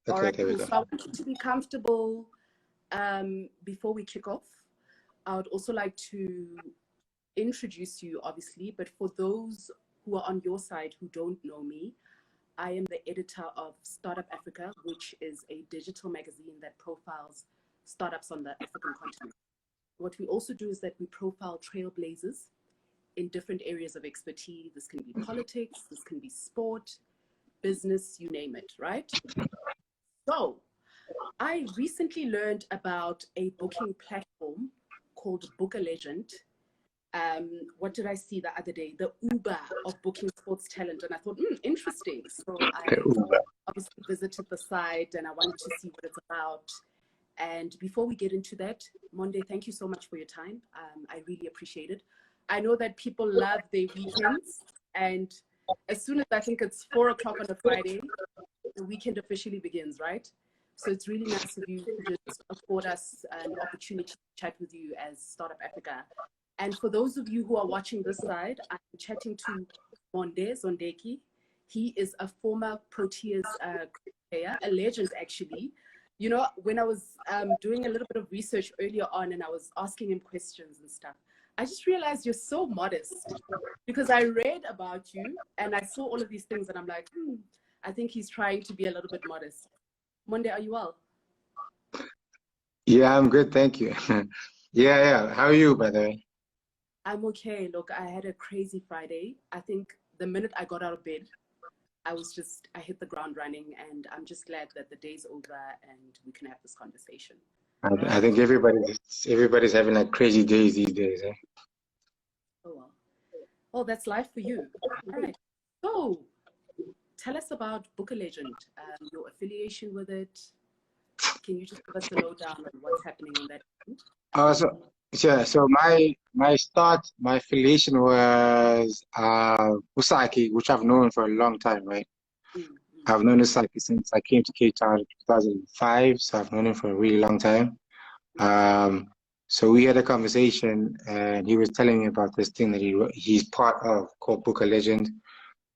All Okay, right, there we cool. go. So I want you to be comfortable before we kick off. I would also like to introduce you, obviously, but for those who are on your side who don't know me, I am the editor of Startup Africa, which is a digital magazine that profiles startups on the African continent. What we also do is that we profile trailblazers in different areas of expertise. This can be politics, this can be sport, business, you name it, right? So I recently learned about a booking platform called Book a Legend. What did I see the other day? The Uber of booking sports talent. And I thought, interesting. So I obviously visited the site and I wanted to see what it's about. And before we get into that, Monde, thank you so much for your time. I really appreciate it. I know that people love their weekends. And as soon as I think it's 4 o'clock on a Friday, the weekend officially begins, right? So it's really nice of you to just afford us an opportunity to chat with you as Startup Africa. And for those of you who are watching this side, I'm chatting to Monde Zondeki. He is a former Proteas player, a legend actually. You know, when I was doing a little bit of research earlier on and I was asking him questions and stuff, I just realized you're so modest because I read about you and I saw all of these things and I'm like, I think he's trying to be a little bit modest. Monde, are you well? Yeah, I'm good, thank you. Yeah. How are you, by the way? I'm okay. Look, I had a crazy Friday. I think the minute I got out of bed, I hit the ground running, and I'm just glad that the day's over and we can have this conversation. I think everybody's having like crazy days these days, eh? Oh, well. Well, that's life for you. All right. So tell us about Book a Legend, your affiliation with it. Can you just give us a lowdown on what's happening on that end? So my affiliation was Usaki, which I've known for a long time, right? I've known Usaki since I came to Cape Town in 2005, so I've known him for a really long time. So we had a conversation, and he was telling me about this thing that he's part of called Book a Legend,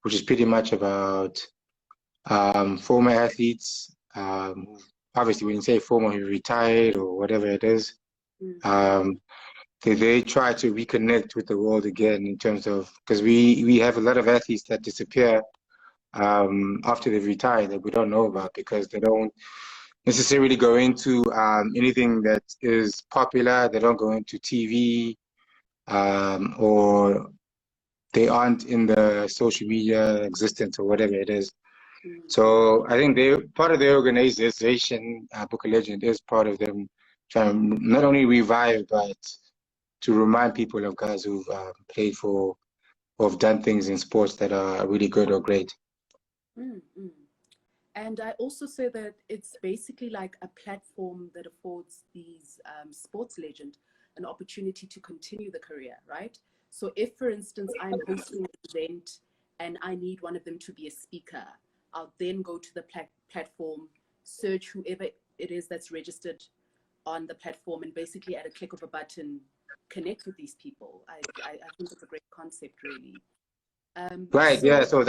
which is pretty much about former athletes. Obviously, when you say former, who retired or whatever it is, they try to reconnect with the world again in terms of, because we have a lot of athletes that disappear after they've retired that we don't know about because they don't necessarily go into anything that is popular. They don't go into TV or they aren't in the social media existence or whatever it is. So I think part of the organization, Book a Legend, is part of them trying to not only revive but to remind people of guys who've played for or have done things in sports that are really good or great. And I also say that it's basically like a platform that affords these sports legends an opportunity to continue the career, right? So if, for instance, I'm hosting an event and I need one of them to be a speaker, I'll then go to the platform, search whoever it is that's registered on the platform, and basically at a click of a button, connect with these people. I think it's a great concept, really. Right, yeah, so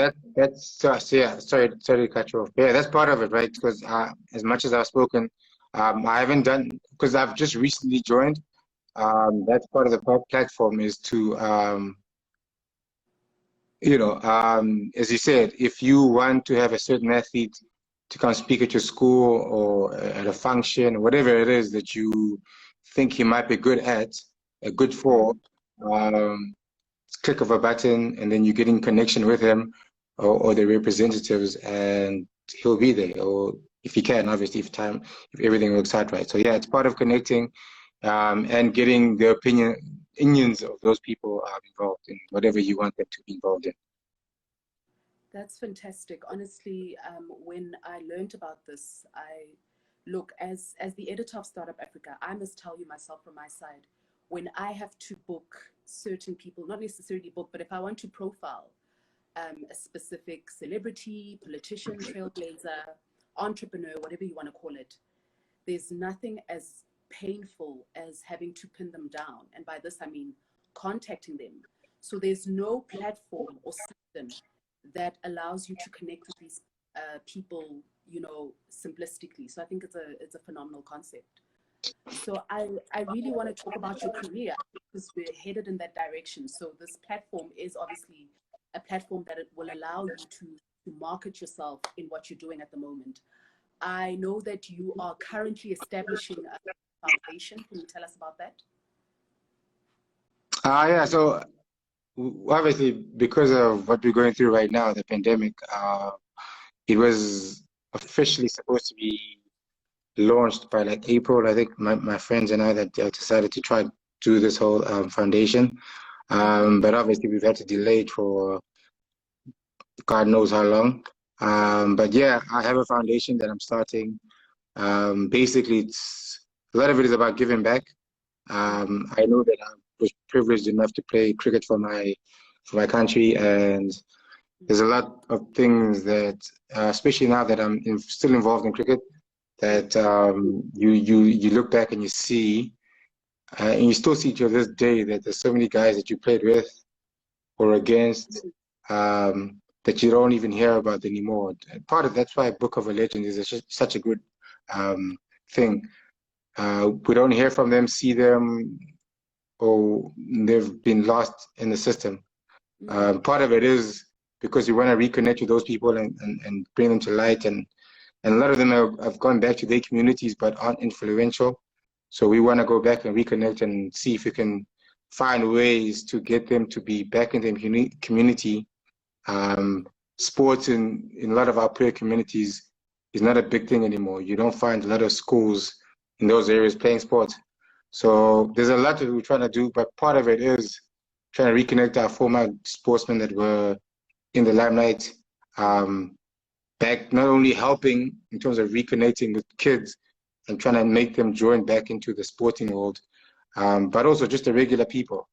yeah, sorry to cut you off. Yeah, that's part of it, right? Because as much as I've spoken, I haven't done, because I've just recently joined. That's part of the platform is to, as you said, if you want to have a certain athlete to come speak at your school or at a function, whatever it is that you think he might be good at, good for, click of a button and then you get in connection with him or the representatives and he'll be there, or if he can, obviously, if everything works out right. So yeah, it's part of connecting and getting the opinions of those people involved in whatever you want them to be involved in. That's fantastic. Honestly, when I learned about this, look, as the editor of Startup Africa, I must tell you myself from my side, when I have to book certain people, not necessarily book, but if I want to profile a specific celebrity, politician, trailblazer, entrepreneur, whatever you want to call it, there's nothing as painful as having to pin them down. And by this, I mean contacting them. So there's no platform or system that allows you to connect with these people, you know, simplistically. So I think it's a phenomenal concept. So I really want to talk about your career because we're headed in that direction. So this platform is obviously a platform that it will allow you to market yourself in what you're doing at the moment. I know that you are currently establishing a foundation. Can you tell us about that? Yeah, so obviously because of what we're going through right now, the pandemic, it was officially supposed to be launched by like April. I think my friends and I that decided to try to do this whole foundation. But obviously we've had to delay it for God knows how long. But yeah, I have a foundation that I'm starting. Basically, a lot of it is about giving back. I know that I was privileged enough to play cricket for my country, and there's a lot of things that, especially now that I'm still involved in cricket, that you look back and you see, and you still see to this day that there's so many guys that you played with or against, that you don't even hear about anymore. And part of that's why Book of a Legend is such a good thing. We don't hear from them, see them, or they've been lost in the system. Part of it is because we want to reconnect with those people and bring them to light. And a lot of them have gone back to their communities but aren't influential. So we want to go back and reconnect and see if we can find ways to get them to be back in the community. Sports in a lot of our prayer communities is not a big thing anymore. You don't find a lot of schools in those areas playing sports. So there's a lot that we're trying to do, but part of it is trying to reconnect our former sportsmen that were in the limelight, back, not only helping in terms of reconnecting with kids and trying to make them join back into the sporting world, but also just the regular people.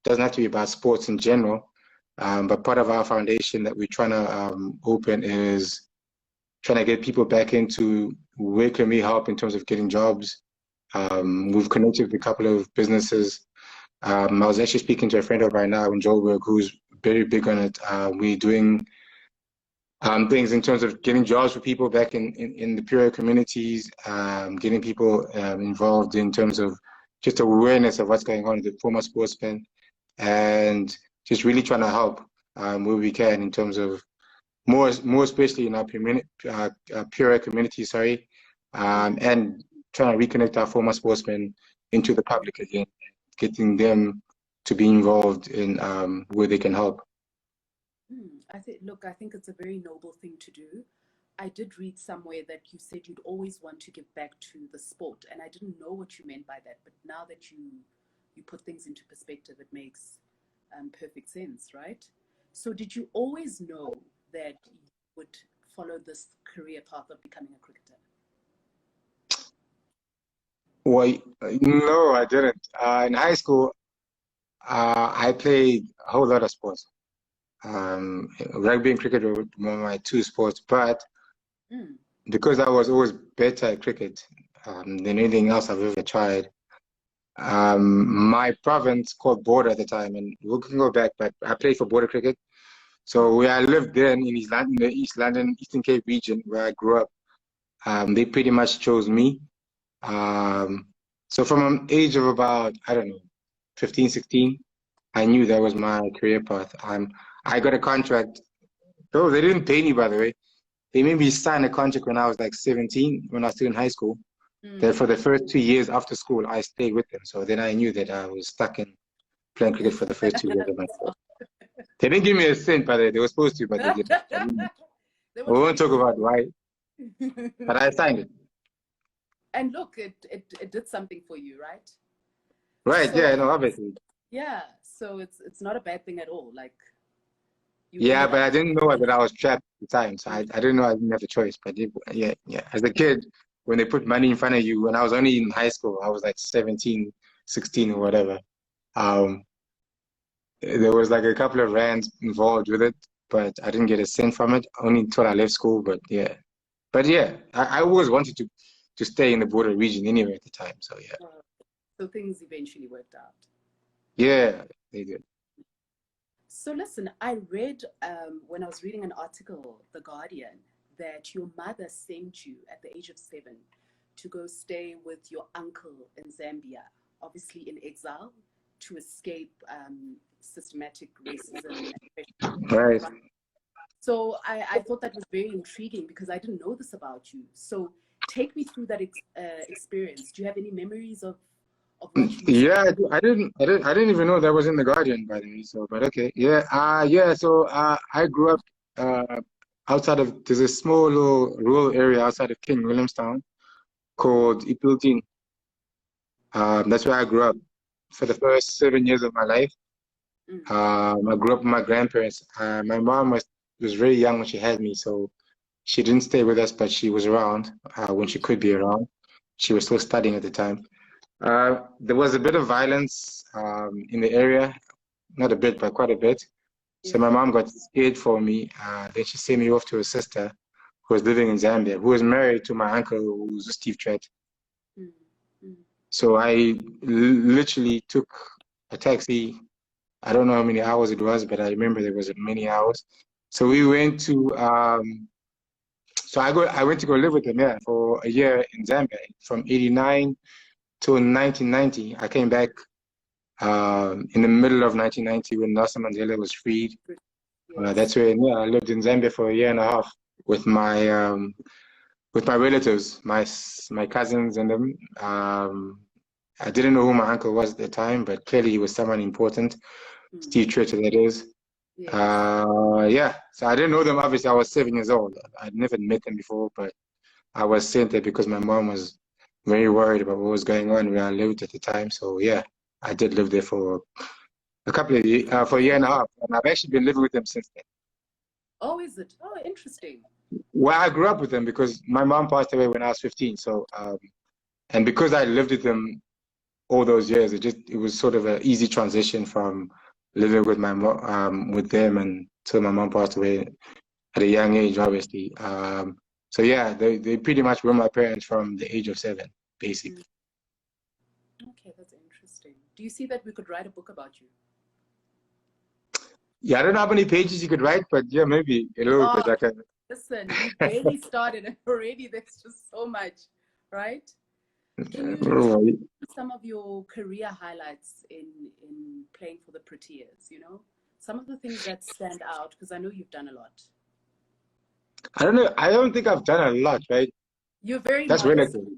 It doesn't have to be about sports in general, but part of our foundation that we're trying to open is trying to get people back into where can we help in terms of getting jobs. We've connected with a couple of businesses. I was actually speaking to a friend of mine now in Joburg who's very big on it. We're doing things in terms of getting jobs for people back in the Pure communities, getting people involved in terms of just awareness of what's going on with the former sportsmen, and just really trying to help where we can in terms of more especially in our Pure community, sorry, and trying to reconnect our former sportsmen into the public again, getting them to be involved in where they can help. I think it's a very noble thing to do. I did read somewhere that you said you'd always want to give back to the sport, and I didn't know what you meant by that. But now that you put things into perspective, it makes perfect sense, right? So did you always know that you would follow this career path of becoming a cricketer? Well, no, I didn't. In high school, I played a whole lot of sports. Rugby and cricket were my two sports, but because I was always better at cricket than anything else I've ever tried, my province called Border at the time, and we can go back, but I played for Border Cricket. So where I lived then in East London, the East London, Eastern Cape region where I grew up, they pretty much chose me. So from an age of about, I don't know, 15, 16, I knew that was my career path. I got a contract. Oh, they didn't pay me, by the way. They made me sign a contract when I was like 17, when I was still in high school. That for the first 2 years after school, I stayed with them. So then I knew that I was stuck in playing cricket for the first 2 years of my life. They didn't give me a cent, by the way. They were supposed to, but they didn't. We won't talk about why, but I signed it. And look, it did something for you, right? Right, So, yeah, no, obviously. Yeah, so it's not a bad thing at all. Like, Yeah, but I didn't know that I was trapped at the time, so I didn't know I didn't have a choice. But yeah. As a kid, when they put money in front of you, when I was only in high school, I was like 17, 16 or whatever. There was like a couple of rands involved with it, but I didn't get a cent from it, only until I left school. But yeah, I always wanted to stay in the border region anyway at the time. So yeah. So things eventually worked out. Yeah, they did. So listen, I read when I was reading an article, The Guardian, that your mother sent you at the age of 7 to go stay with your uncle in Zambia, obviously in exile, to escape systematic racism and oppression. Right. So I thought that was very intriguing because I didn't know this about you. So take me through that experience. Do you have any memories of what you Yeah, I didn't even know that was in the Guardian, by the way. So, but okay, yeah, yeah. So, I grew up outside of there's a small little rural area outside of King Williamstown called Ipiltin. That's where I grew up for the first 7 years of my life. I grew up with my grandparents. My mom was very young when she had me, so she didn't stay with us, but she was around when she could be around. She was still studying at the time. There was a bit of violence in the area, not a bit, but quite a bit. So my mom got scared for me. Then she sent me off to her sister who was living in Zambia, who was married to my uncle, who was a Steve Tret. So I literally took a taxi. I don't know how many hours it was, but I remember there was many hours. So we went to, I went to go live with them, yeah, for a year in Zambia from '89 to 1990. I came back in the middle of 1990 when Nelson Mandela was freed. That's where, yeah, I lived in Zambia for a year and a half with my relatives, my cousins and them. I didn't know who my uncle was at the time, but clearly he was someone important. Steve Church, that is. Yeah, so I didn't know them. Obviously, I was 7 years old. I'd never met them before, but I was sent there because my mom was very worried about what was going on where I lived at the time. So yeah, I did live there for a couple of years, for a year and a half, and I've actually been living with them since then. Oh, is it? Oh, interesting. Well, I grew up with them because my mom passed away when I was 15. So, and because I lived with them all those years, it was sort of an easy transition from living with my mom, with them until my mom passed away at a young age, obviously. So yeah, they pretty much were my parents from the age of 7, basically. Okay, that's interesting. Do you see that we could write a book about you? Yeah, I don't know how many pages you could write, but yeah, maybe a little bit. I can. Listen, we barely started and already there's just so much, right? Can you tell me some of your career highlights in playing for the Proteas, you know? Some of the things that stand out, because I know you've done a lot. I don't know. I don't think I've done a lot, right? You're very That's modest. relative.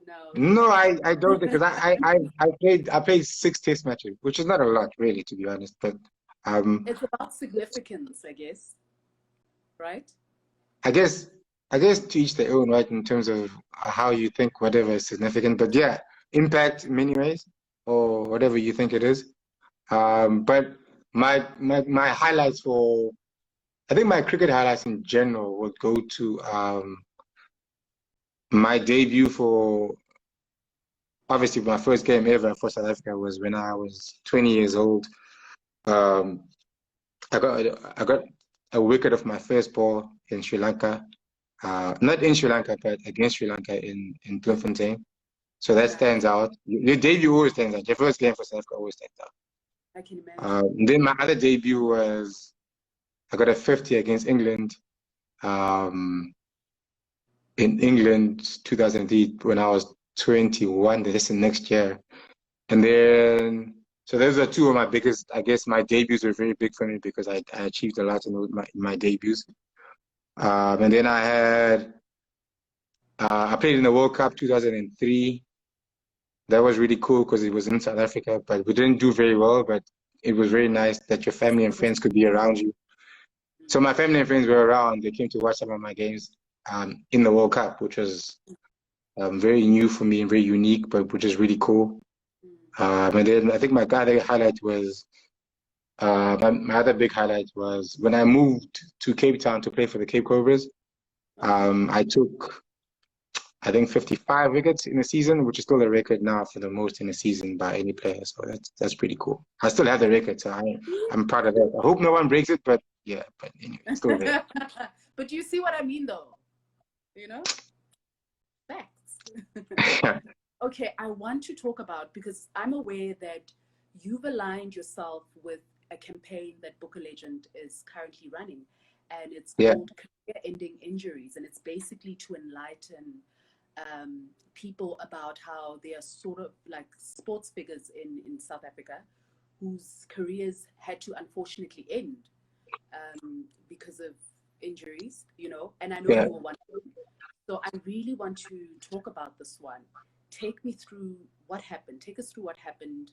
No. No, I don't, because I played 6 test matches, which is not a lot, really, to be honest. But it's about significance, I guess. Right? I guess to each their own, right, in terms of how you think whatever is significant. But yeah, impact in many ways, or whatever you think it is. But my highlights I think my cricket highlights in general would go to my debut for, obviously my first game ever for South Africa was when I was 20 years old. I got a wicket of my first ball in Sri Lanka. Not in Sri Lanka, but against Sri Lanka in Bloemfontein. So that stands out. Your debut always stands out. Your first game for South Africa always stands out. I can imagine. Then my other debut was I got a 50 against England in England 2008 when I was 21. This is next year. And then, so those are two of my biggest, I guess my debuts were very big for me because I achieved a lot in my debuts. And then I played in the World Cup 2003. That was really cool because it was in South Africa, but we didn't do very well, but it was very nice that your family and friends could be around you. So my family and friends were around. They came to watch some of my games in the World Cup, which was very new for me and very unique, but which is really cool. And then I think my other highlight was, my other big highlight was when I moved to Cape Town to play for the Cape Cobras. I took, I think 55 wickets in a season, which is still a record now for the most in a season by any player. So that's pretty cool. I still have the record, so I'm proud of that. I hope no one breaks it, but yeah, but anyway, it's still there. But you see what I mean, though? You know? Facts. Okay, I want to talk about, because I'm aware that you've aligned yourself with a campaign that Book a Legend is currently running. and it's Yeah. called Career-Ending Injuries, and it's basically to enlighten people about how they are sort of like sports figures in South Africa whose careers had to unfortunately end because of injuries, you know, and I know Yeah. you were one of them. So I really want to talk about this one. Take me through what happened. Take us through what happened.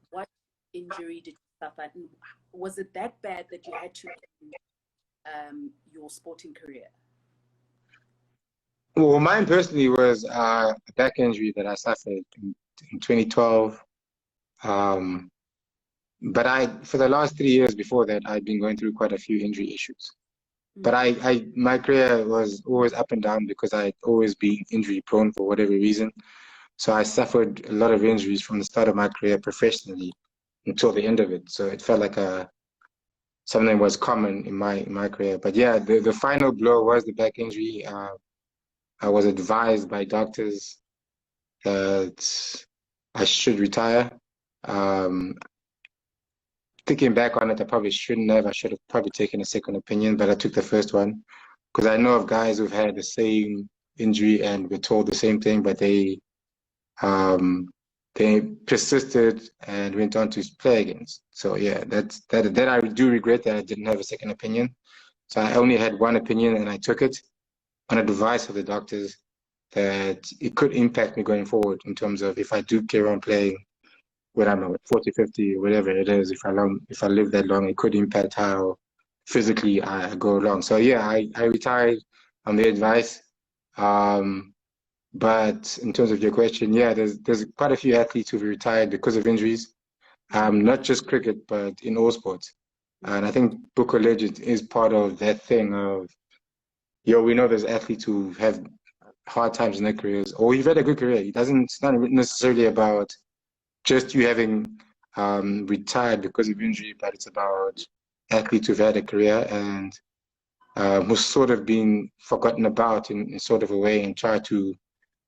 What injury did you suffer? And was it that bad that you had to end your sporting career? Well, mine personally was a back injury that I suffered in 2012. Um, but for the last 3 years before that, I'd been going through quite a few injury issues. But my career was always up and down because I'd always been injury prone for whatever reason. So I suffered a lot of injuries from the start of my career professionally until the end of it. So it felt like something was common in my career. But yeah, the final blow was the back injury. I was advised by doctors that I should retire. Thinking back on it, I probably shouldn't have. I should have probably taken a second opinion, but I took the first one because I know of guys who've had the same injury and were told the same thing, but they persisted and went on to play again. So yeah, that I do regret that I didn't have a second opinion. So I only had one opinion and I took it on advice of the doctors that it could impact me going forward in terms of if I do carry on playing when I'm 40, 50, whatever it is, if I live that long, it could impact how physically I go along. So yeah, I retired on the advice. But in terms of your question, yeah, there's quite a few athletes who've retired because of injuries. Not just cricket, but in all sports. And I think Book of Legends is part of that thing of, we know there's athletes who have hard times in their careers, or you've had a good career. It's not necessarily about just you having retired because of injury, but it's about athletes who've had a career and who've sort of been forgotten about in sort of a way and try to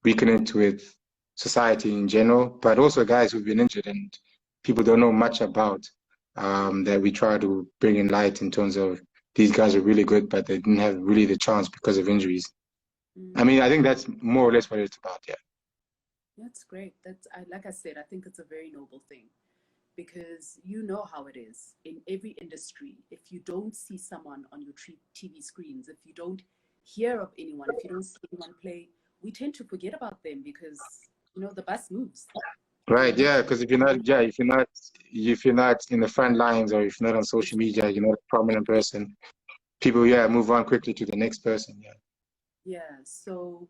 reconnect with society in general, but also guys who've been injured and people don't know much about that we try to bring in light in terms of these guys are really good, but they didn't have really the chance because of injuries. I mean, I think that's more or less what it's about, yeah. That's great. Like I said, I think it's a very noble thing because you know how it is in every industry. If you don't see someone on your TV screens, if you don't hear of anyone, if you don't see anyone play, we tend to forget about them because, you know, the bus moves. Right, yeah, because if you're not in the front lines or if you're not on social media, you're not a prominent person, people, move on quickly to the next person, yeah. Yeah, so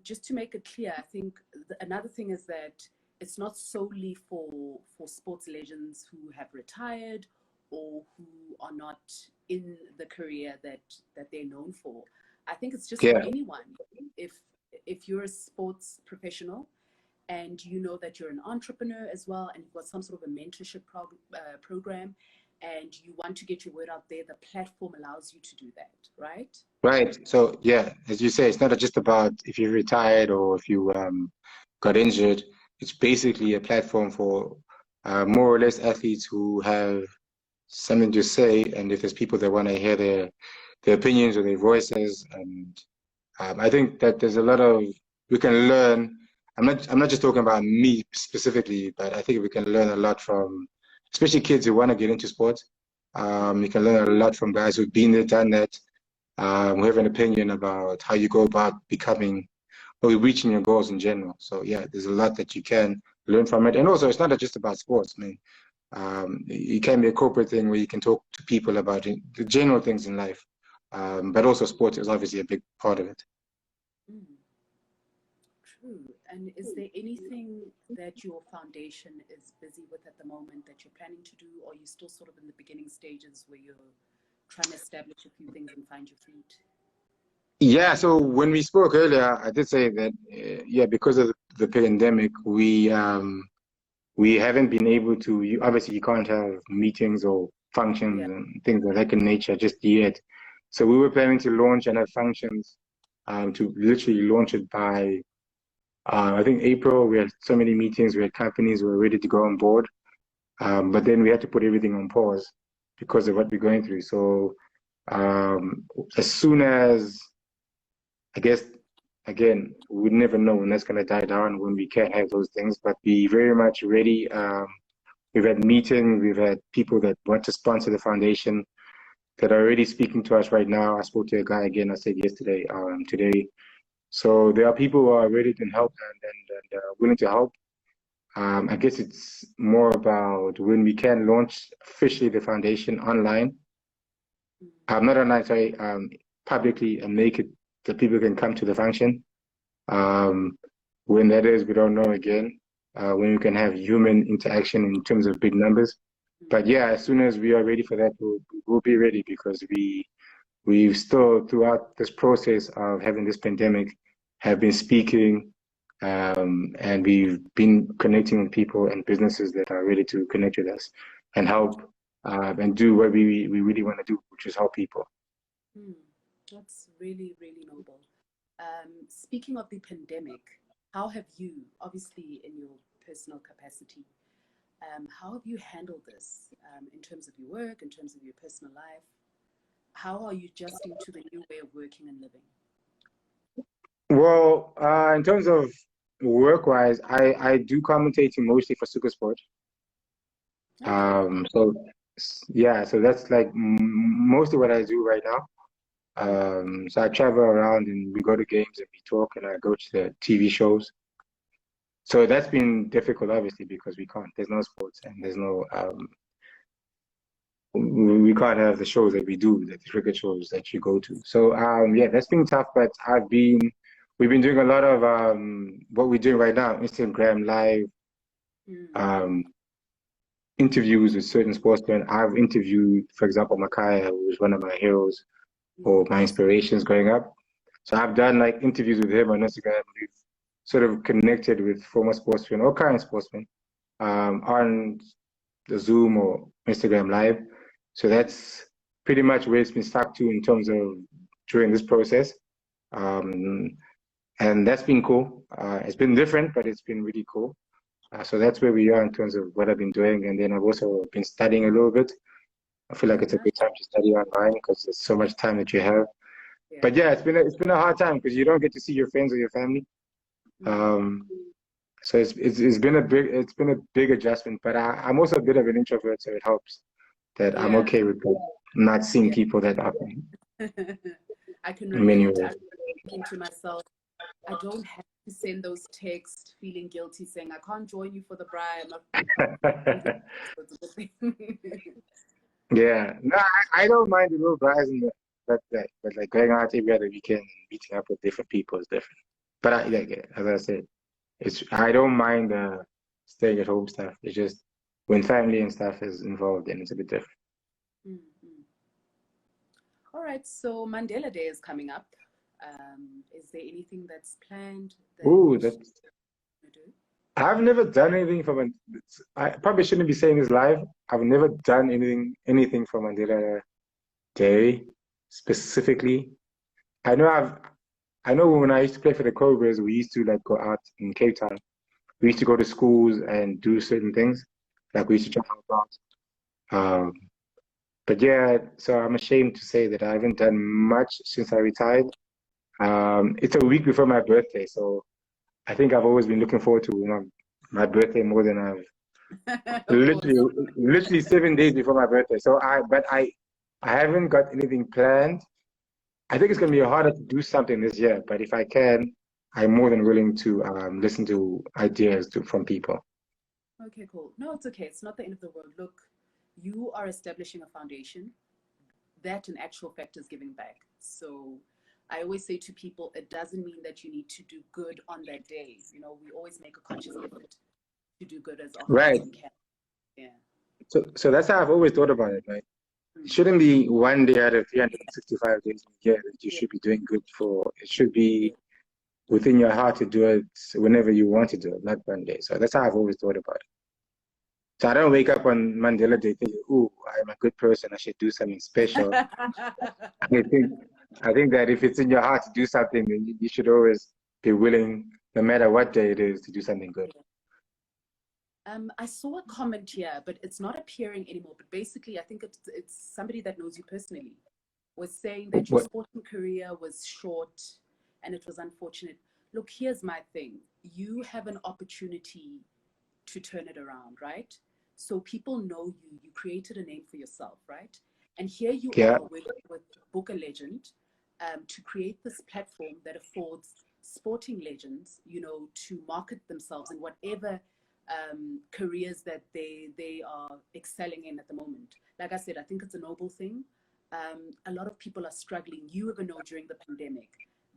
just to make it clear, I think another thing is that it's not solely for sports legends who have retired or who are not in the career that they're known for. I think it's just for anyone. If you're a sports professional and you know that you're an entrepreneur as well and you've got some sort of a mentorship program and you want to get your word out there, the platform allows you to do that, right? Right. So yeah, as you say, it's not just about if you retired or if you got injured. It's basically a platform for more or less athletes who have something to say, and if there's people that want to hear their opinions or their voices, and I think that there's a lot of we can learn. I'm not just talking about me specifically, but I think we can learn a lot from, especially kids who want to get into sports. You can learn a lot from guys who've been there, done that. We have an opinion about how you go about becoming or reaching your goals in general. So yeah, there's a lot that you can learn from it. And also, it's not just about sports. I mean, it can be a corporate thing where you can talk to people about the general things in life. But also sports is obviously a big part of it. True. And is there anything that your foundation is busy with at the moment that you're planning to do, or are you still sort of in the beginning stages where you're trying to establish a few things and find your feet? Yeah, so when we spoke earlier, I did say that, because of the pandemic, we haven't been able to, obviously you can't have meetings or functions and things of that nature just yet. So we were planning to launch and have functions to literally launch it by, I think April. We had so many meetings, we had companies who were ready to go on board. But then we had to put everything on pause because of what we're going through. So As soon as, I guess, again, we never know when that's going to die down, when we can't have those things, but be very much ready. We've had meetings, we've had people that want to sponsor the foundation that are already speaking to us right now. I spoke to a guy again, I said yesterday, today. So there are people who are ready to help and willing to help. I guess it's more about when we can launch officially the foundation online. Not online, sorry, publicly, and make it that people can come to the function. When that is, we don't know again. When we can have human interaction in terms of big numbers. But yeah, as soon as we are ready for that, we'll be ready, because we've still, throughout this process of having this pandemic, have been speaking, and we've been connecting with people and businesses that are ready to connect with us and help and do what we really want to do, which is help people. That's really, really noble. Speaking of the pandemic, how have you, obviously in your personal capacity, how have you handled this in terms of your work, in terms of your personal life? How are you adjusting to the new way of working and living? Well, in terms of work-wise, I do commentating mostly for SuperSport. Okay. So yeah, so that's like mostly what I do right now. So I travel around and we go to games and we talk, and I go to the TV shows. So that's been difficult, obviously, because there's no sports and there's no, we can't have the shows that we do, the cricket shows that you go to. So yeah, that's been tough, but we've been doing a lot of what we're doing right now, Instagram Live, interviews with certain sportsmen. I've interviewed, for example, Makaya, who was one of my heroes or my inspirations growing up. So I've done like interviews with him on Instagram. We've sort of connected with former sportsmen, all kinds of sportsmen, on the Zoom or Instagram Live. So that's pretty much where it's been stuck to in terms of during this process. And that's been cool. It's been different, but it's been really cool. So that's where we are in terms of what I've been doing. And then I've also been studying a little bit. I feel like it's a good time to study online because there's so much time that you have. Yeah. But yeah, it's been a hard time because you don't get to see your friends or your family. So it's been a big adjustment. But I'm also a bit of an introvert, so it helps that I'm okay with not seeing people that often. I can relate. I'm thinking to myself, I don't have to send those texts feeling guilty saying I can't join you for the bribe. Yeah, no, I don't mind the little brides and but like going out every other weekend and meeting up with different people is different. But like as I said, I don't mind staying at home stuff. It's just when family and stuff is involved, then it's a bit different. All right, so Mandela Day is coming up. Is there anything that's planned? I've never done anything for I probably shouldn't be saying this live. I've never done anything for Mandela Day specifically. I know when I used to play for the Cobras, we used to like go out in Cape Town. We used to go to schools and do certain things. Like we used to try to help out. But yeah, so I'm ashamed to say that I haven't done much since I retired. It's a week before my birthday, so I think I've always been looking forward to my birthday more than I've literally 7 days before my birthday. So I haven't got anything planned. I think it's gonna be harder to do something this year, but if I can, I'm more than willing to listen to ideas from people. Okay, cool. No, it's okay. It's not the end of the world. Look, you are establishing a foundation. That in actual fact is giving back. So I always say to people, it doesn't mean that you need to do good on that day. You know, we always make a conscious effort to do good as often as we can. Yeah. So that's how I've always thought about it, right? It shouldn't be one day out of 365 days in a year that you should be doing good for. It should be within your heart to do it whenever you want to do it, not one day. So that's how I've always thought about it. So I don't wake up on Mandela Day thinking, "Ooh, I'm a good person. I should do something special." I think that if it's in your heart to do something, then you should always be willing, no matter what day it is, to do something good. I saw a comment here, but it's not appearing anymore. But basically, I think it's somebody that knows you personally. was saying that your sporting career was short and it was unfortunate. Look, here's my thing. You have an opportunity to turn it around, right? So people know you. You created a name for yourself, right? And here you are with Book a Legend to create this platform that affords sporting legends, you know, to market themselves in whatever careers that they are excelling in at the moment. Like I said, I think it's a noble thing. A lot of people are struggling. You even know during the pandemic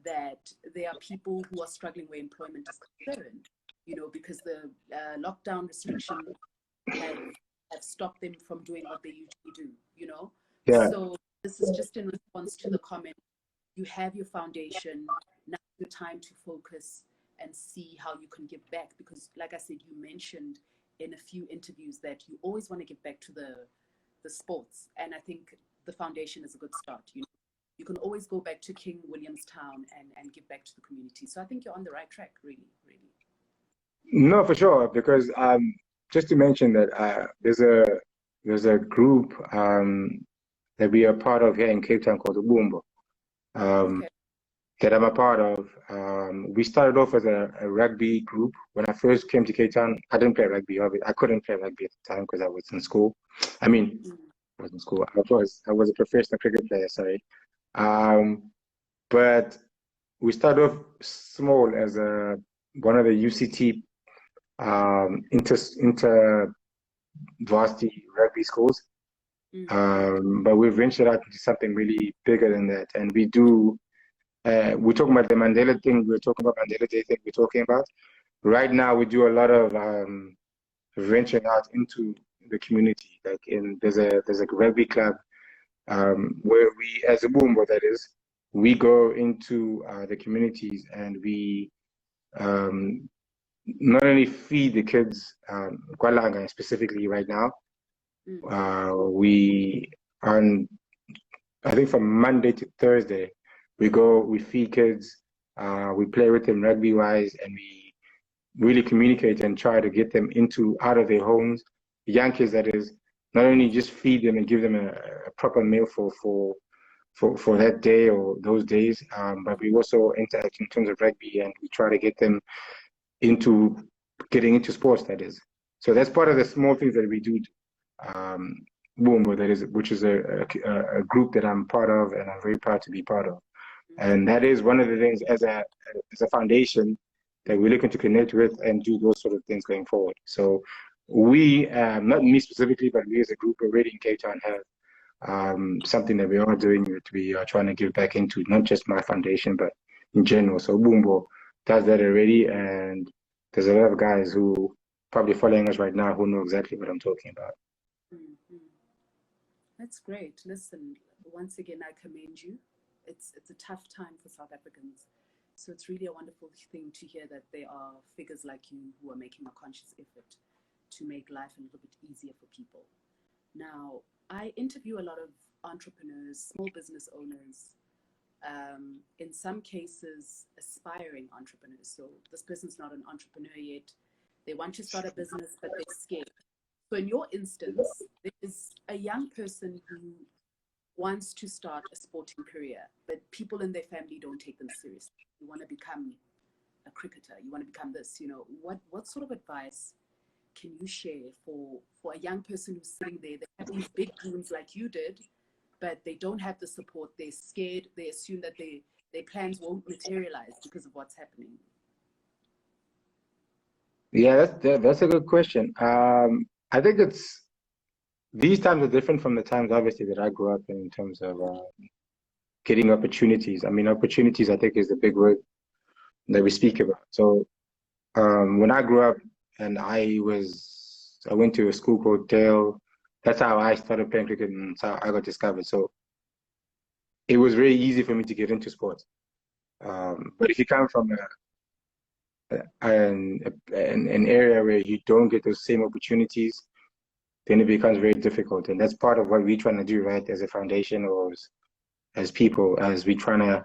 that there are people who are struggling where employment is concerned, you know, because the lockdown restrictions have stopped them from doing what they usually do, you know. Yeah. So this is just in response to the comment. You have your foundation, now your time to focus and see how you can give back, because like I said, you mentioned in a few interviews that you always want to give back to the sports, and I think the foundation is a good start. You know, you can always go back to King Williamstown and give back to the community. So I think you're on the right track, really. No, for sure, because just to mention that there's a group that we are part of here in Cape Town called the Boombo. That I'm a part of. We started off as a rugby group. When I first came to Cape Town, I didn't play rugby. I couldn't play rugby at the time because I was in school. I mean, I was in school. I was a professional cricket player, sorry. But we started off small as one of the UCT inter varsity rugby schools. But we've ventured out into something really bigger than that, and we do. We're talking about the Mandela thing. We're talking about Mandela Day thing. We're talking about right now. We do a lot of venturing out into the community. Like there's a rugby club where we, as a Boombo, that is, we go into the communities and we not only feed the kids, Kwalanga specifically right now. We on I think from Monday to Thursday. We feed kids, we play with them rugby-wise, and we really communicate and try to get them out of their homes, young kids that is, not only just feed them and give them a proper meal for that day or those days, but we also interact in terms of rugby, and we try to get them getting into sports, that is. So that's part of the small things that we do. Boombo, that is, which is a group that I'm part of, and I'm very proud to be part of. And that is one of the things as a foundation that we're looking to connect with and do those sort of things going forward. So we, not me specifically, but we as a group already in Cape Town have something that we are doing that we are trying to give back into, not just my foundation, but in general. So Boombo does that already, and there's a lot of guys who probably following us right now who know exactly what I'm talking about. That's great. Listen, once again, I commend you. It's a tough time for South Africans. So it's really a wonderful thing to hear that there are figures like you who are making a conscious effort to make life a little bit easier for people. Now, I interview a lot of entrepreneurs, small business owners, in some cases, aspiring entrepreneurs. So this person's not an entrepreneur yet. They want to start a business, but they're scared. So in your instance, there's a young person who wants to start a sporting career, but people in their family don't take them seriously. You want to become a cricketer, you want to become this, you know, what sort of advice can you share for a young person who's sitting there? They have these big dreams like you did, but they don't have the support. They're scared. They assume that their plans won't materialize because of what's happening. Yeah, that's a good question. I think these times are different from the times, obviously, that I grew up in terms of getting opportunities. I mean, opportunities, I think, is the big word that we speak about. So when I grew up and I went to a school called Dale, that's how I started playing cricket and that's how I got discovered. So it was very easy for me to get into sports. But if you come from an area where you don't get those same opportunities, then it becomes very difficult. And that's part of what we're trying to do, right, as a foundation or as people, as we're trying to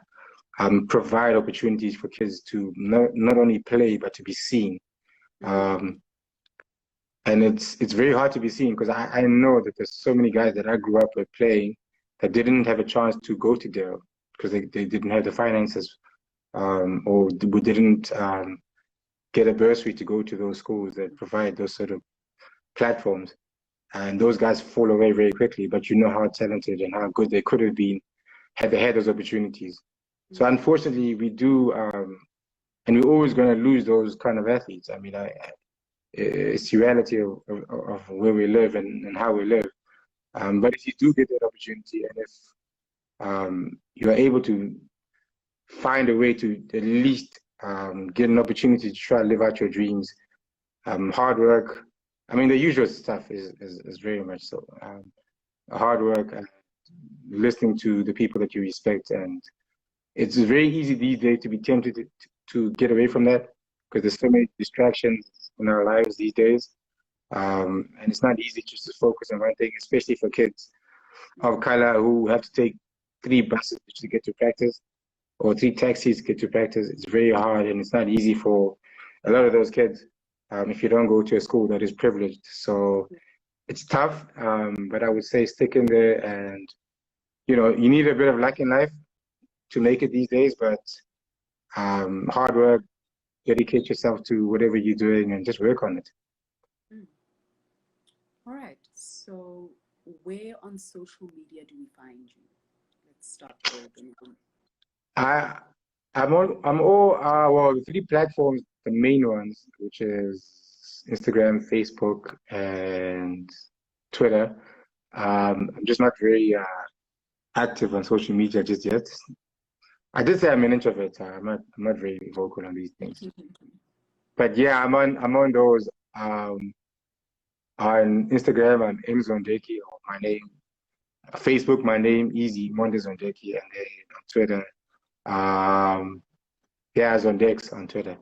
provide opportunities for kids to not only play, but to be seen. And it's very hard to be seen because I know that there's so many guys that I grew up with playing that didn't have a chance to go to Dale because they didn't have the finances, or didn't get a bursary to go to those schools that provide those sort of platforms. And those guys fall away very quickly, but you know how talented and how good they could have been had they had those opportunities. So unfortunately, we do, and we're always going to lose those kind of athletes. I mean, it's the reality of where we live and how we live. But if you do get that opportunity, and if you are able to find a way to at least get an opportunity to try to live out your dreams, hard work. I mean, the usual stuff is very much so. Hard work, listening to the people that you respect, and it's very easy these days to be tempted to get away from that because there's so many distractions in our lives these days, and it's not easy just to focus on one thing, especially for kids of color who have to take 3 buses to get to practice or 3 taxis to get to practice. It's very hard, and it's not easy for a lot of those kids if you don't go to a school that is privileged. So it's tough, but I would say stick in there, and you need a bit of luck in life to make it these days, but hard work, dedicate yourself to whatever you're doing, and just work on it. All right. So where on social media do we find you? Let's start there. I'm all well, 3 platforms, the main ones, which is Instagram, Facebook, and Twitter. I'm just not very active on social media just yet. I did say I'm an introvert. I'm not very vocal on these things. But yeah, I'm on those. On Instagram, I'm Monde Zondeki, or my name. Facebook, my name, easy, Monde Zondeki, and then on Twitter, yeah, Zondex on Twitter.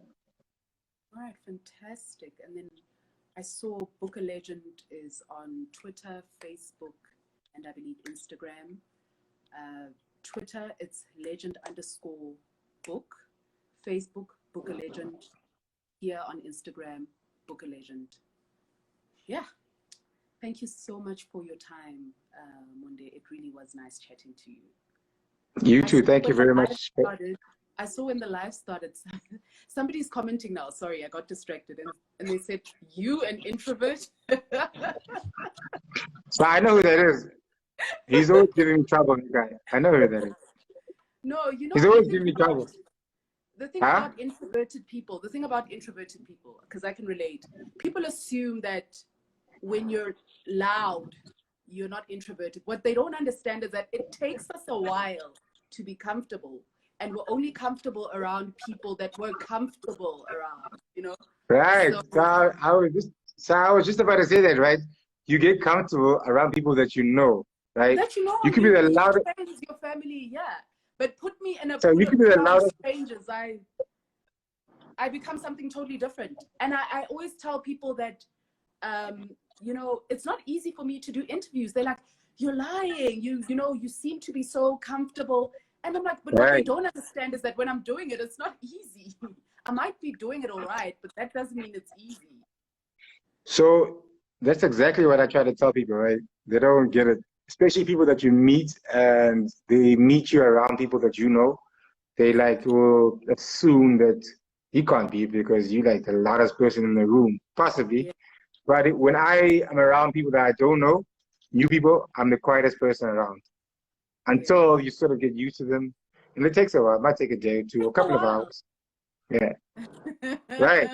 All right, fantastic. And then I saw Book a Legend is on Twitter, Facebook, and I believe Instagram. Twitter, it's legend_book. Facebook, Book a Legend. Here on Instagram, Book a Legend. Yeah. Thank you so much for your time, Monde. It really was nice chatting to you. You too. Thank you very much. I saw when the live started, somebody's commenting now. Sorry, I got distracted. And they said, you an introvert? So I know who that is. He's always giving me trouble, guy. I know who that is. No, he's always giving me trouble. The thing about introverted people, because I can relate, people assume that when you're loud, you're not introverted. What they don't understand is that it takes us a while to be comfortable. And we're only comfortable around people that we're comfortable around, Right. So I was just about to say that, right? You get comfortable around people that you know, right? That you could be the loudest. Your family, yeah. But put me in a so you could be the loudest strangers. I become something totally different. And I always tell people that, it's not easy for me to do interviews. They're like, you're lying. You seem to be so comfortable. And I'm like, but what they don't understand is that when I'm doing it, it's not easy. I might be doing it all right, but that doesn't mean it's easy. So that's exactly what I try to tell people, right? They don't get it, especially people that you meet and they meet you around people that you know. They will assume that you can't be because you're like the loudest person in the room, possibly. Yeah. But when I am around people that I don't know, new people, I'm the quietest person around. Until you sort of get used to them. And it takes a while. It might take a day or two, a couple of hours. Yeah. Right.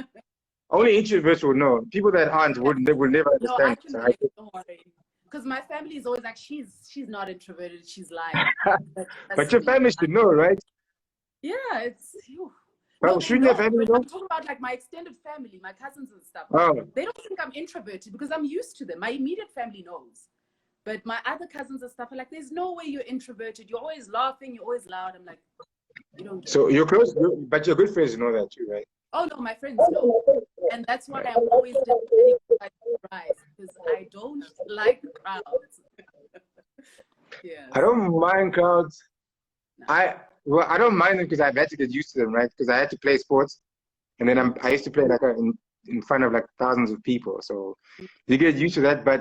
Only introverts will know. People that aren't would never understand. No, don't worry. Because my family is always like, she's not introverted, she's lying. But your family should know, right? Yeah, it's you. Well, shouldn't your family know? I'm talking about like my extended family, my cousins and stuff. Oh. They don't think I'm introverted because I'm used to them. My immediate family knows. But my other cousins and stuff are like, there's no way you're introverted. You're always laughing. You're always loud. I'm like, you don't. So you're close, but your good friends know that too, right? Oh no, my friends know, and that's why I'm always defending my surprise because I don't like crowds. Yeah. I don't mind crowds. No. I don't mind them because I've had to get used to them, right? Because I had to play sports, and then I used to play like in front of like thousands of people. So you get used to that, but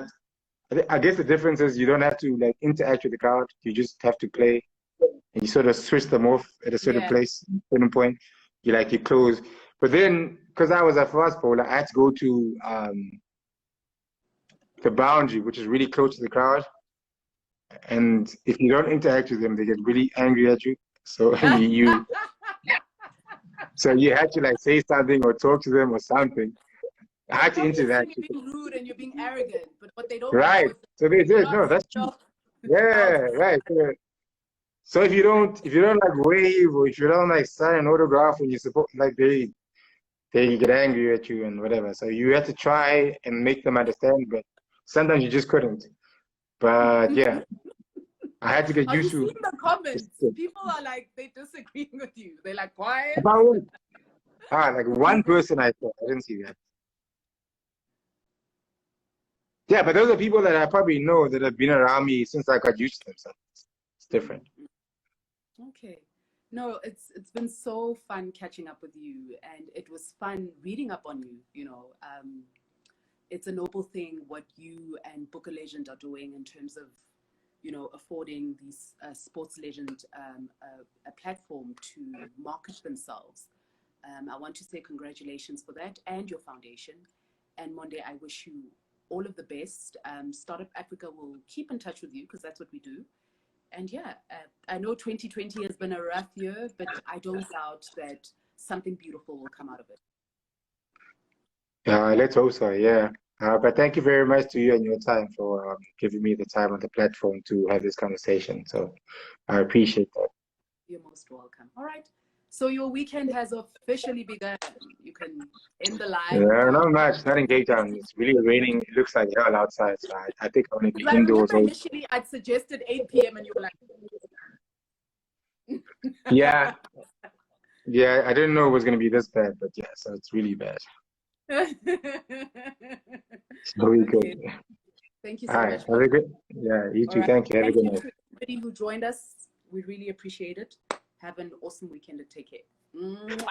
I guess the difference is you don't have to like interact with the crowd. You just have to play, and you sort of switch them off at a certain place, certain point. You close. But then, because I was a fast bowler, I had to go to the boundary, which is really close to the crowd. And if you don't interact with them, they get really angry at you. So so you had to like say something or talk to them or something. I had to interact. You're being rude and you're being arrogant, but what they don't know is so they did. No, that's true. Yeah, right. So if you don't like wave or if you don't like sign an autograph when you're supposed like they get angry at you and whatever. So you have to try and make them understand, but sometimes you just couldn't. But yeah, I had to get used to. Are you seeing the comments? People are like they disagreeing with you. They're like quiet. About what? Like one person I saw. I didn't see that. Yeah, but those are people that I probably know that have been around me since I got used to them. So it's different. Okay. No, it's been so fun catching up with you, and it was fun reading up on you. You know, it's a noble thing what you and Book a Legend are doing in terms of, you know, affording these sports legend a platform to market themselves. I want to say congratulations for that and your foundation. And Monde, I wish you all of the best. Startup Africa will keep in touch with you because that's what we do. And yeah, I know 2020 has been a rough year, but I don't doubt that something beautiful will come out of it. Let's hope so, yeah. But thank you very much to you and your time for giving me the time on the platform to have this conversation. So I appreciate that. You're most welcome. All right. So your weekend has officially begun. You can end the live. Yeah, not much. Not in Cape Town. It's really raining. It looks like hell outside. So I think I'm going to be indoors. I remember initially I'd suggested 8 p.m. and you were like... Yeah. Yeah, I didn't know it was going to be this bad, but yeah, so it's really bad. So we good. Thank you so much. Have a good, you too. Right. Thank you. Have a good night. Thank you to everybody who joined us. We really appreciate it. Have an awesome weekend and take care. Mwah.